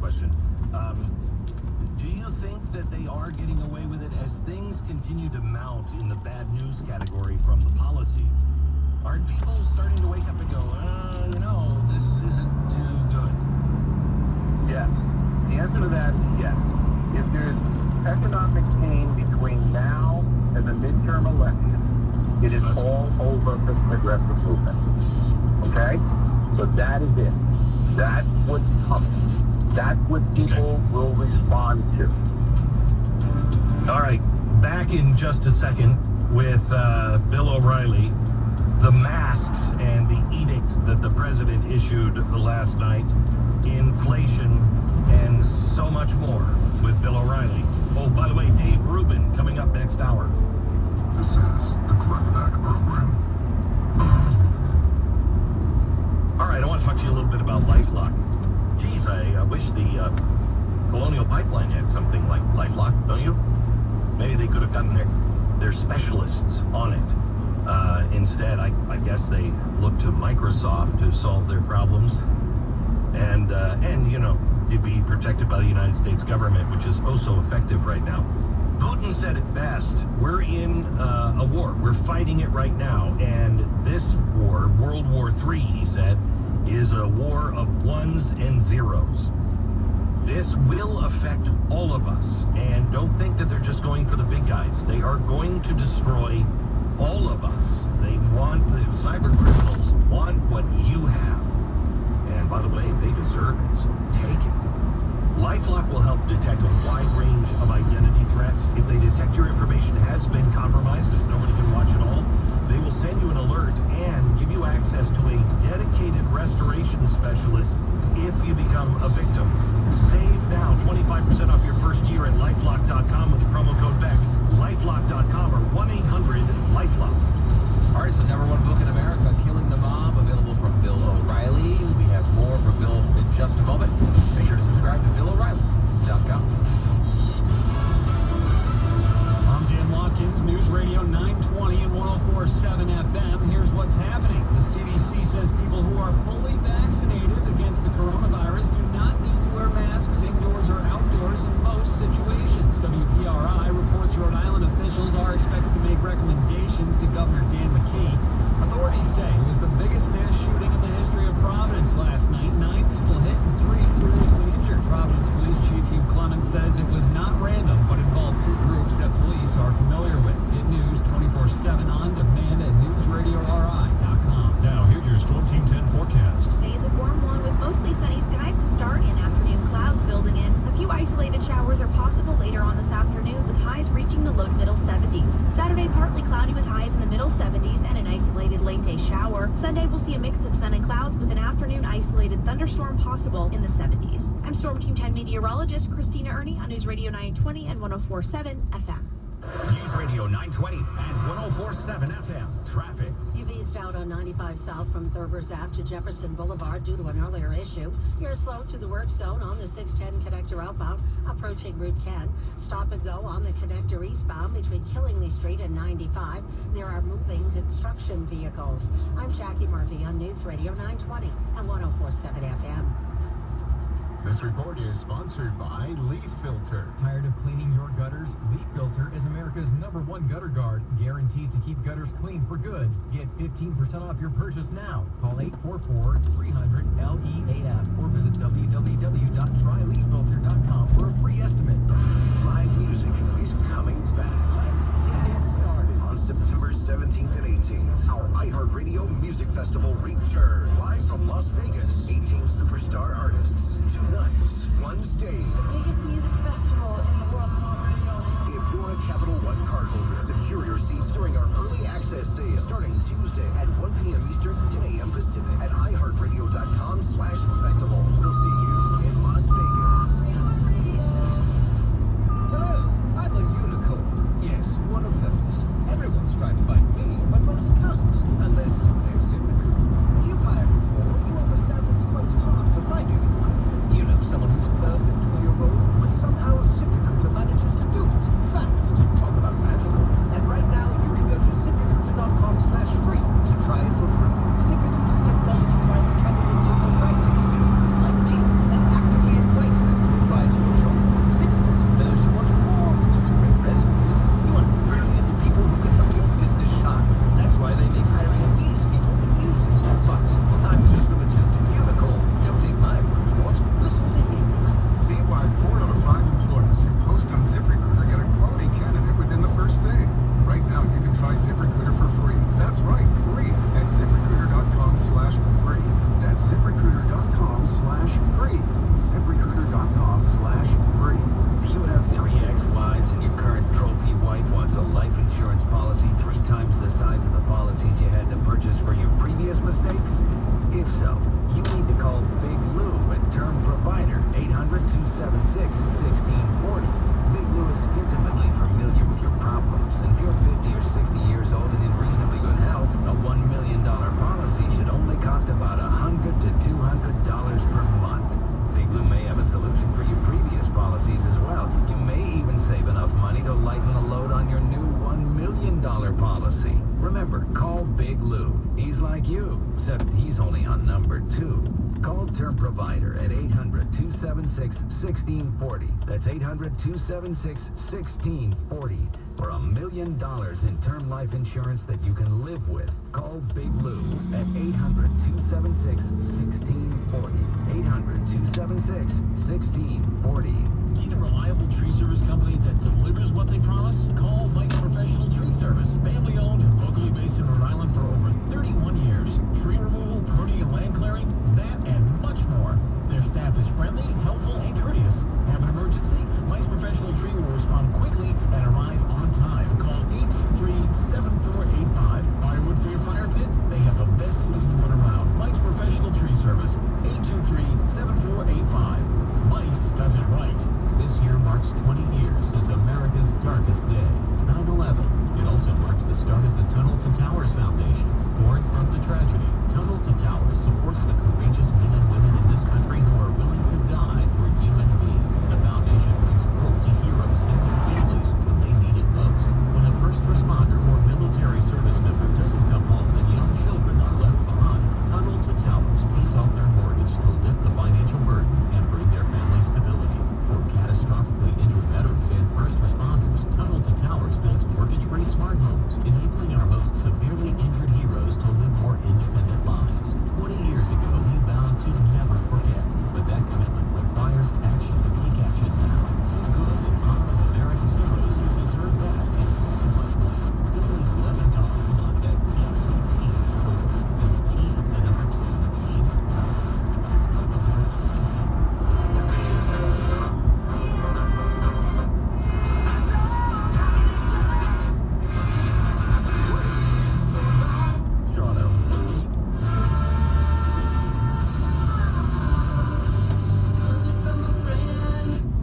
question. Do you think that they are getting away with it as things continue to mount in the bad news category from the policies? Aren't people starting to wake up and go, this isn't too good? Yes. The answer to that is yes. If there's economic pain between now and the midterm elections, it is all over for the progressive movement. Okay? So that is it. That's what's coming. That's what people will respond to. All right. Back in just a second with Bill O'Reilly. The masks and the edict that the president issued last night, inflation, and so much more with Bill O'Reilly. Oh, by the way, Dave Rubin coming up next hour. This is the Glenn Beck Program. All right, I want to talk to you a little bit about LifeLock. Geez, I wish the Colonial Pipeline had something like LifeLock, don't you? Maybe they could have gotten their specialists on it. Instead, I guess they look to Microsoft to solve their problems, and to be protected by the United States government, which is oh so effective right now. Putin said it best. We're in a war. We're fighting it right now, and this war, World War III, he said, is a war of ones and zeros. This will affect all of us, and don't think that they're just going for the big guys. They are going to destroy all of us. The cyber criminals want what you have. And by the way, they deserve it, so take it. LifeLock will help detect a wide range of identity threats. If they detect your information has been compromised, because nobody can watch it all, they will send you an alert and give you access to a dedicated restoration specialist if you become a victim. Save now 25% off your first year at LifeLock.com with the promo code BECK. LifeLock.com or 1-800-LifeLock. All right, so #1 book in America, Killing the Mob, available from Bill O'Reilly. We have more from Bill in just a moment. Make sure to subscribe to BillO'Reilly.com. I'm Dan Watkins, News Radio 920 and 104.7 FM. Here's what's happening. The CDC says people who are fully vaccinated against the coronavirus do not need to wear masks indoors or outdoors in most situations. WPRI reports Rhode Island officials are expected to make recommendations to Governor Dan McKee. Authorities say it was the biggest mass shooting in the history of Providence last night. 9 people hit and 3 seriously injured. Providence Police Chief Hugh Clement says it was not random, but involved 2 groups that police are familiar with. Get news 24/7 on demand at newsradiori.com. Now, here's your Storm Team 10 forecast. Today is a warm one with mostly sunny skies to start and afternoon clouds building in. A few isolated showers are possible later on this afternoon with highs reaching the low to middle 70s. Saturday partly cloudy with highs in the middle 70s and an isolated late day shower. Sunday we'll see a mix of sun and clouds with an afternoon isolated thunderstorm possible in the 70s. I'm Storm Team 10 meteorologist Christina Ernie on News Radio 920 and 104.7 FM. News Radio 920 and 104.7 FM. Traffic. You've eased out on 95 south from Thurber's Ave to Jefferson Boulevard due to an earlier issue. You're slow through the work zone on the 610 connector outbound, approaching Route 10. Stop and go on the connector eastbound between Killingly Street and 95. There are moving construction vehicles. I'm Jackie Murphy on News Radio 920 and 104.7 FM. This report is sponsored by Leaf Filter. Tired of cleaning your gutters? Leaf Filter is America's #1 gutter guard, guaranteed to keep gutters clean for good. Get 15% off your purchase now. Call 844-300-LEAF or visit www.tryleaffilter.com for a free estimate. Live music is coming back. Let's get it started. On September 17th and 18th, our iHeartRadio Music Festival returns live from Las Vegas. 18 superstar artists, 2 nights, 1 stage. Biggest music festival in the world. If you're a Capital One cardholder, secure your seats during our early access sale starting Tuesday at 1 p.m. Eastern, 10 a.m. Pacific at iHeartRadio.com/festival. We'll see you in Las Vegas. Hello, I'm a unicorn. Yes, one of those. Everyone's trying to find me, but most can't, unless they're ZipRecruiter. If you hire like you, except he's only on number 2. Call Term Provider at 800-276-1640. That's 800-276-1640 for $1 million in term life insurance that you can live with. Call Big Lou at 800-276-1640. 800-276-1640. Need a reliable tree service company that delivers what they promise? Call Mike's Professional Tree Service. Family owned and locally based in Rhode Island for over 31 years. Tree removal, pruning and land clearing, that and much more. Their staff is friendly, helpful, and courteous. Have an emergency? Mike's Professional Tree will respond quickly and arrive on time. Call 823-7485. Firewood for your fire pit? They have the best seasoned wood around. Mike's Professional Tree Service. 823-7485. Mike's does it right. This year marks 20 years since America's darkest day, 9/11. It also marks the start of the Tunnel to Towers Foundation. Born from the tragedy, Tunnel to Towers supports the courageous men and women in this country who are willing to die for you and me. The foundation brings hope to heroes and their families when they need it most. When a first responder or military service member doesn't come home and young children are left behind, Tunnel to Towers pays off their mortgage to lift the financial burden and bring their family stability. For catastrophically injured veterans and first responders, Tunnel to Towers builds mortgage-free smart homes, enabling our most severely injured heroes to live more independent lives. 20 years ago, we vowed to never forget, but that commitment requires action. Take action now. Do good in honor of America's heroes who deserve that and so much more. Donate $11 a month at TTT. That's T, the number 2, team.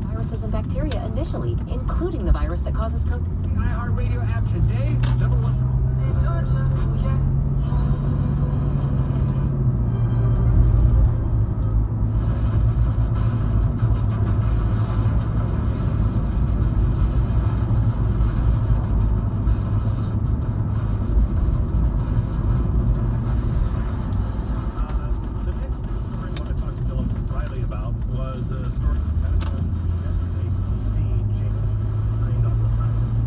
Viruses and bacteria initially, including the virus that causes COVID. The iHeartRadio app today. Number 1. The next story I want to talk to Bill Riley about was a story that yesterday CDC trained on the science.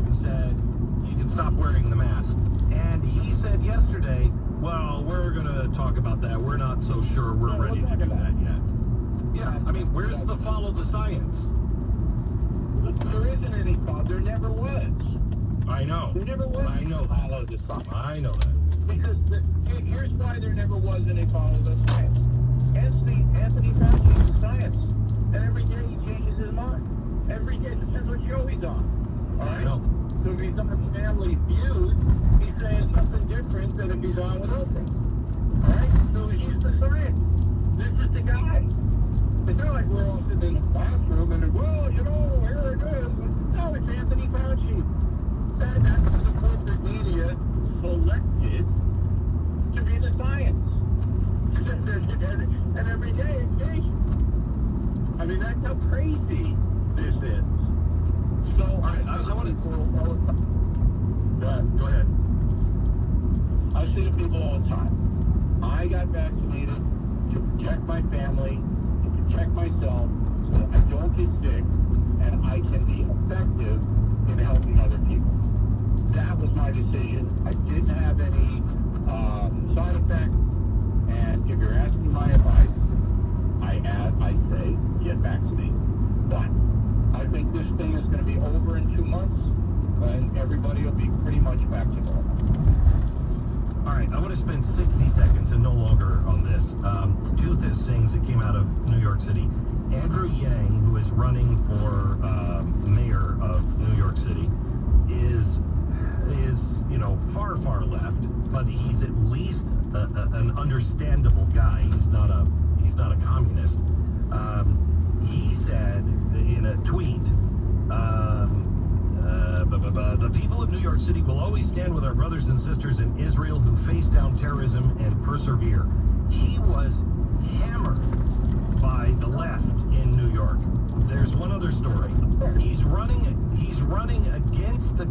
out and said, you can stop wearing the mask. And he said yesterday, well, we're going to talk about that. We're not so sure we're ready to do that yet. Yeah, I mean, where's the follow the science? There isn't any follow. There never was. I know. There never was. I know follow the science. I know that. Because here's why there never was any follow the science. Anthony Fauci is science, and every day he changes his mind. Every day, depends what show he's on. All right. I know. So if he's on Family Feud, he's saying something different than if he's on with Oprah. All right. So he's the science. This is the guy. It's not like we're all sitting in the classroom and, well, you know, here it is. No, it's Anthony Fauci. That's what the corporate media selected to be the science. And every day it's changing. I mean, that's how crazy this is. So, I want to... Go ahead. I say to people all the time, I got vaccinated to protect my family, to protect myself, so that I don't get sick, and I can be effective in helping other people. That was my decision. I didn't have any side effects, and if you're asking my advice, I say get vaccinated. But I think this thing is going to be over in 2 months, and everybody will be pretty much back to normal. All right, I want to spend 60 seconds and no longer on this. Two things that came out of New York City. Andrew Yang, who is running for mayor of New York City, is far, far left, but he's at least an understandable guy. He's not a communist. He said in a tweet, the people of New York City will always stand with our brothers and sisters in Israel who face down terrorism and persevere. He was hammered by the left in New York. There's one other story. He's running against a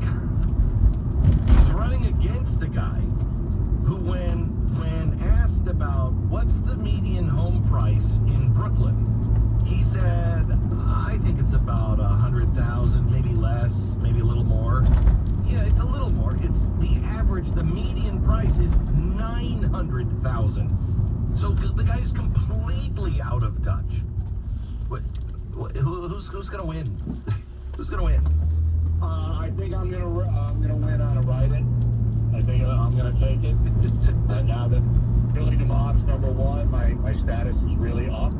guy who, when asked about what's the median home price in Brooklyn, he said, I think it's about 100,000, maybe less, maybe a little more. Yeah, it's a little more. It's the average, the median price is 900,000. So the guy is completely out of touch. Who's going to win? Who's going to win? I think I'm gonna win on a write-in. I think I'm gonna take it. Now that Billy DeMoss #1, my status is really up.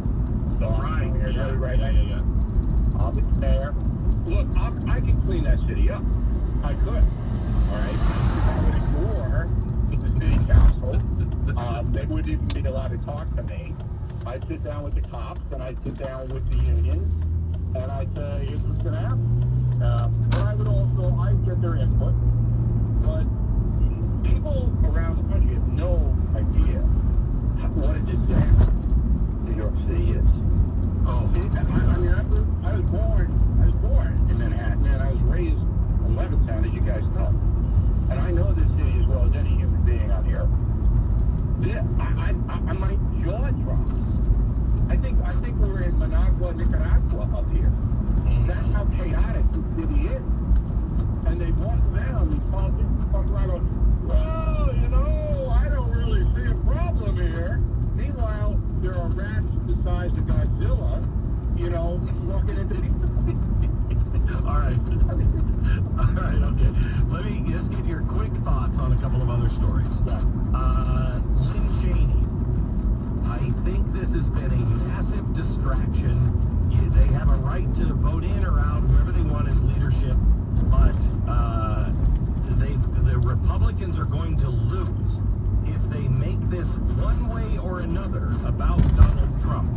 So I'm here right now. Yeah. I'll be there. Look, I can clean that city up. I could. All right. I would ignore the city council. They wouldn't even be allowed to talk to me. I'd sit down with the cops and I'd sit down with the unions and I'd say, here's what's going to happen. But I'd get their input. But people around the country have no idea what a disaster New York City is. I was born in Manhattan, and I was raised in Levittown, as you guys know. And I know this city as well as any human being on the earth. My jaw drops. I think we're in Managua, Nicaragua up here. That's how chaotic the city is. And they walk around, these politicians walk around going, well, I don't really see a problem here. Meanwhile, there are rats the size of Godzilla, walking into people. All right, okay. Let me just get your quick thoughts on a couple of other stories. Lynn Cheney. I think this has been a massive distraction. They have a right to vote in or out whoever they want as leadership, but the Republicans are going to lose if they make this one way or another about Donald Trump.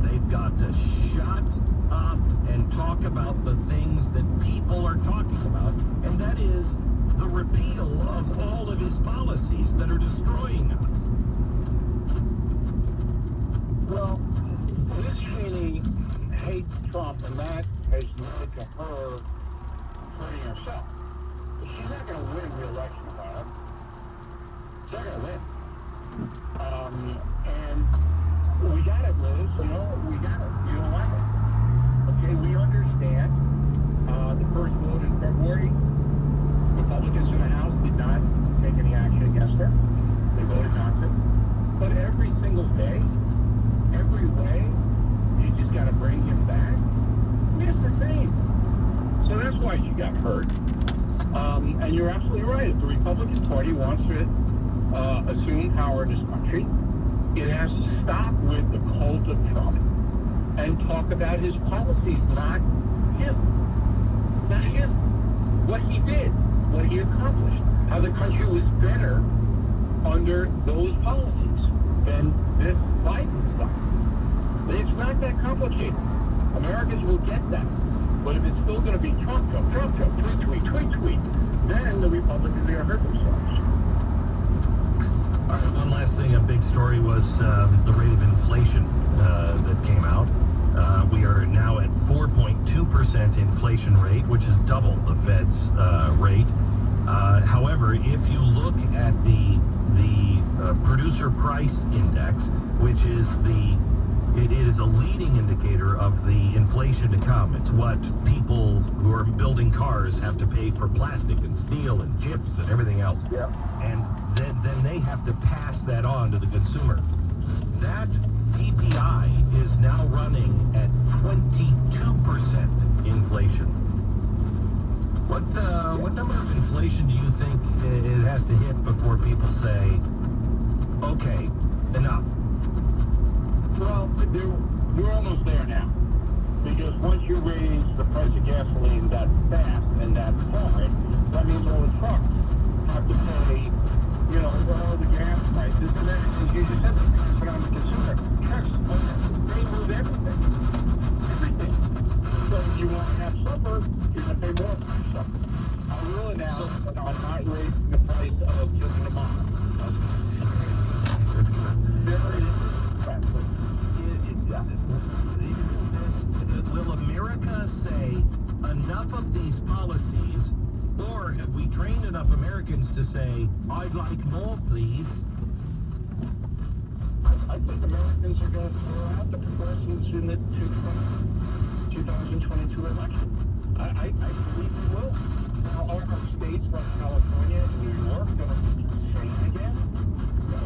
They've got to shut up and talk about the things that people are talking about, and that is the repeal of all of his policies that are destroying us. Well, Liz Cheney hates Trump, and that has led to her hurting herself. But she's not going to win re-election, Bob. She's not going to win. And we got it, Liz. We got it. You don't like it. Okay, we understand the first vote in February. twice you got hurt. And you're absolutely right. If the Republican Party wants to assume power in this country, it has to stop with the cult of Trump and talk about his policies, not him. Not him. What he did, what he accomplished, how the country was better under those policies than this Biden stuff. It's not that complicated. Americans will get that. But if it's still going to be Trump, tweet, then the Republicans are going to hurt themselves. All right, one last thing, a big story was the rate of inflation that came out. We are now at 4.2% inflation rate, which is double the Fed's rate. However, if you look at the producer price index, which is it is a leading indicator of the inflation to come. It's what people who are building cars have to pay for plastic and steel and chips and everything else. Yeah. And then they have to pass that on to the consumer. That PPI is now running at 22% inflation. What number of inflation do you think it has to hit before people say, okay, enough? Well, you're almost there now. Because once you raise the price of gasoline that fast and that hard, that means all the trucks have to pay, all the gas prices. And then, as you just said, put on the consumer. Trucks, they move everything. Everything. So if you want to have supper, you're going to pay more for supper. I will announce that I'm not raising the price of killing a mom. Very expensive. Will America say enough of these policies, or have we trained enough Americans to say, I'd like more, please? I think Americans are going to throw out the progressives in the 2022 election. I believe we will. Now, are states like California and New York going to be insane again? No.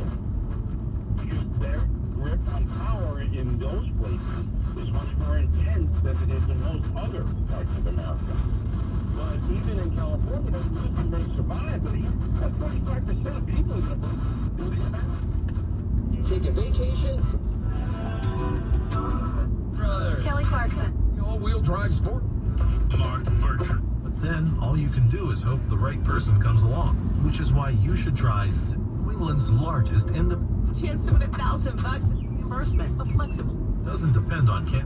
Because their grip on power in those places is much more intense than it is in most other parts of America. But even in California, they may survive, but that's 25% of people are going to do this. Take a vacation. It's Kelly Clarkson. All-wheel drive sport. Martin Berger. But then all you can do is hope the right person comes along, which is why you should try New England's largest independent. Chance to win $1,000 in reimbursement, but flexible. Doesn't depend on Bill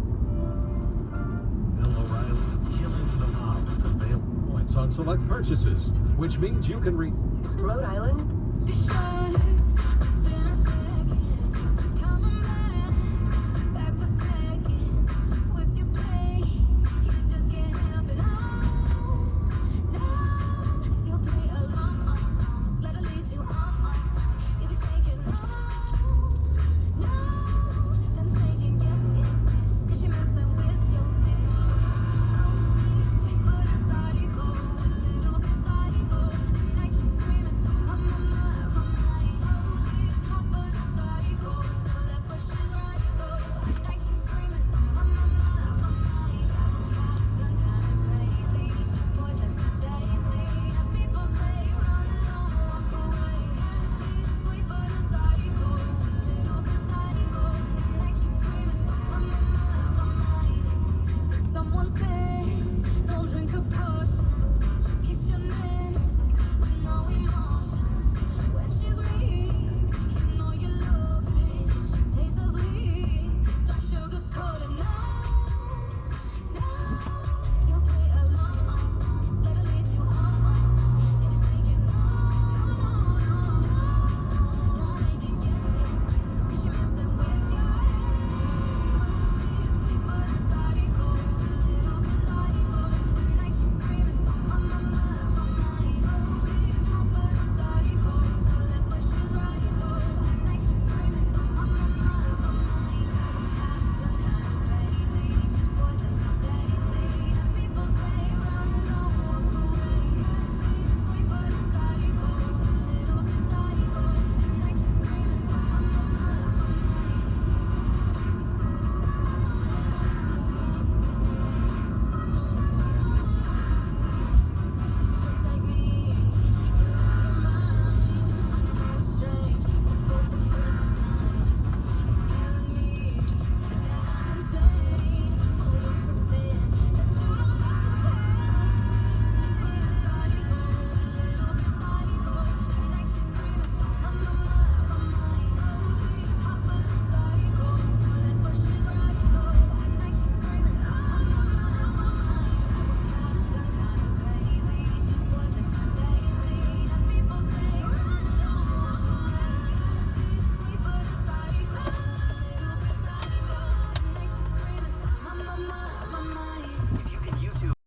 O'Reilly, killing the mob. It's available. Points on select purchases, which means you can read Rhode Island.